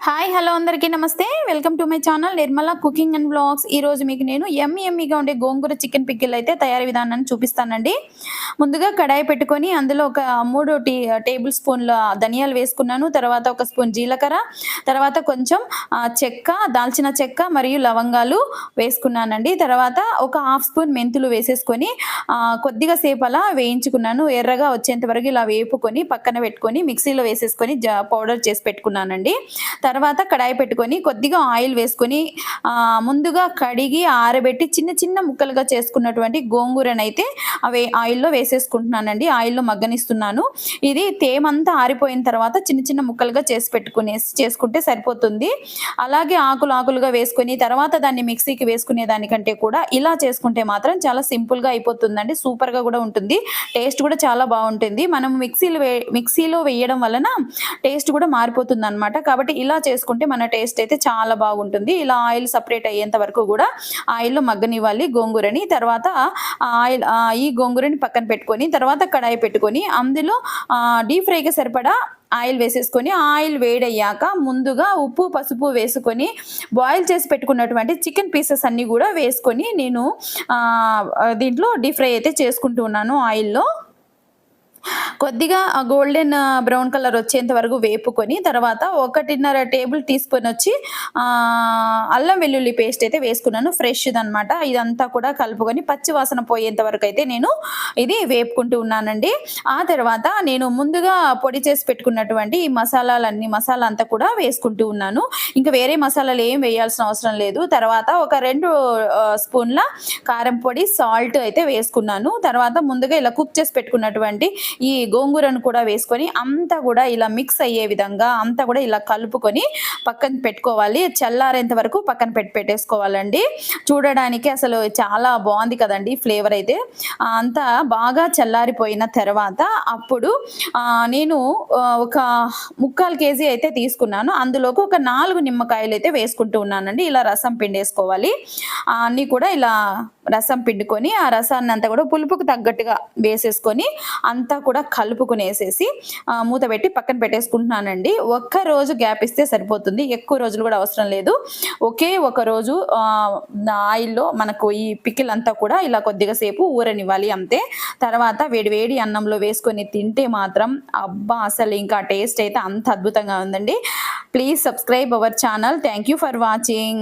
Hi hello అందరికీ నమస్తే. Welcome to my channel Nirmala cooking and vlogs. ఈరోజు మీకు నేను యమ్మీగా ఉండే గోంగూర చికెన్ పికిల్ అయితే తయారీ విధానాన్ని చూపిస్తానండి. ముందుగా కడాయి పెట్టుకొని అందులో ఒక 3 టేబుల్ స్పూన్ల ధనియాలు వేసుకున్నాను. తర్వాత ఒక స్పూన్ జీలకర్ర, తర్వాత కొంచెం చెక్క, దాల్చిన చెక్క మరియు లవంగాలు వేసుకున్నానండి. తర్వాత ఒక హాఫ్ స్పూన్ మెంతులు వేసేసుకొని కొద్దిగా సేపు అలా వేయించుకున్నాను. ఎర్రగా వచ్చేంత వరకు ఇలా వేపుకొని పక్కన పెట్టుకొని మిక్సీలో వేసేసుకొని పౌడర్ చేసి పెట్టుకున్నానండి. తర్వాత కడాయి పెట్టుకొని కొద్దిగా ఆయిల్ వేసుకొని ముందుగా కడిగి ఆరబెట్టి చిన్న చిన్న ముక్కలుగా చేసుకున్నటువంటి గోంగూరనైతే ఆయిల్లో వేసేసుకుంటున్నానండి. ఆయిల్లో మగ్గనిస్తున్నాను. ఇది తేమంతా ఆరిపోయిన తర్వాత చిన్న చిన్న ముక్కలుగా చేసుకుంటే సరిపోతుంది. అలాగే ఆకులుగా వేసుకొని తర్వాత దాన్ని మిక్సీకి వేసుకునే దానికంటే కూడా ఇలా చేసుకుంటే మాత్రం చాలా సింపుల్గా అయిపోతుందండి. సూపర్గా కూడా ఉంటుంది. టేస్ట్ కూడా చాలా బాగుంటుంది. మనం మిక్సీలో వేయడం వలన టేస్ట్ కూడా మారిపోతుంది అనమాట. కాబట్టి ఇలా చేసుకుంటే మన టేస్ట్ అయితే చాలా బాగుంటుంది. ఇలా ఆయిల్ సపరేట్ అయ్యేంత వరకు కూడా ఆయిల్లో మగ్గనివ్వాలి గోంగూరని. తర్వాత ఈ గోంగూరని పక్కన పెట్టుకొని తర్వాత కడాయి పెట్టుకొని అందులో డీప్ ఫ్రైకి సరిపడా ఆయిల్ వేసేసుకొని ఆయిల్ వేడయ్యాక ముందుగా ఉప్పు పసుపు వేసుకొని బాయిల్ చేసి పెట్టుకున్నటువంటి చికెన్ పీసెస్ అన్నీ కూడా వేసుకొని నేను దీంట్లో డీప్ ఫ్రై అయితే చేసుకుంటూ ఉన్నాను ఆయిల్లో. కొద్దిగా గోల్డెన్ బ్రౌన్ కలర్ వచ్చేంత వరకు వేపుకొని తర్వాత 1.5 టేబుల్ టీ స్పూన్ వచ్చి అల్లం వెల్లుల్లి పేస్ట్ అయితే వేసుకున్నాను. ఫ్రెష్ది అనమాట. ఇదంతా కూడా కలుపుకొని పచ్చి వాసన పోయేంత వరకు అయితే నేను ఇది వేపుకుంటూ ఉన్నానండి. ఆ తర్వాత నేను ముందుగా పొడి చేసి పెట్టుకున్నటువంటి ఈ మసాలా అంతా కూడా వేసుకుంటూ ఉన్నాను. ఇంకా వేరే మసాలాలు ఏం వేయాల్సిన అవసరం లేదు. తర్వాత ఒక 2 స్పూన్ల కారం పొడి, సాల్ట్ అయితే వేసుకున్నాను. తర్వాత ముందుగా ఇలా కుక్ చేసి పెట్టుకున్నటువంటి ఈ గోంగూరను కూడా వేసుకొని అంతా కూడా ఇలా మిక్స్ అయ్యే విధంగా అంతా కూడా ఇలా కలుపుకొని పక్కన పెట్టుకోవాలి. చల్లారేంత వరకు పక్కన పెట్టేసుకోవాలండి. చూడడానికి అసలు చాలా బాగుంది కదండి ఫ్లేవర్ అయితే. అంతా బాగా చల్లారిపోయిన తర్వాత అప్పుడు నేను ఒక 3/4 కేజీ అయితే తీసుకున్నాను. అందులోకి ఒక 4 నిమ్మకాయలు అయితే వేసుకుంటూ ఉన్నానండి. ఇలా రసం పిండేసుకోవాలి. అన్నీ కూడా ఇలా రసం పిండుకొని ఆ రసాన్ని అంతా కూడా పులుపుకు తగ్గట్టుగా వేసేసుకొని అంతా కూడా కలుపుకునేసేసి మూత పెట్టి పక్కన పెట్టేసుకుంటున్నానండి. ఒక్క రోజు గ్యాప్ ఇస్తే సరిపోతుంది. ఎక్కువ రోజులు కూడా అవసరం లేదు. ఒకే ఒక రోజు ఆయిల్లో మనకు ఈ పికిల్ అంతా కూడా ఇలా కొద్దిగా సేపు ఊరనివ్వాలి అంతే. తర్వాత వేడి అన్నంలో వేసుకొని తింటే మాత్రం అబ్బా అసలు ఇంకా టేస్ట్ అయితే అంత అద్భుతంగా ఉందండి. Please subscribe our channel. Thank you for watching.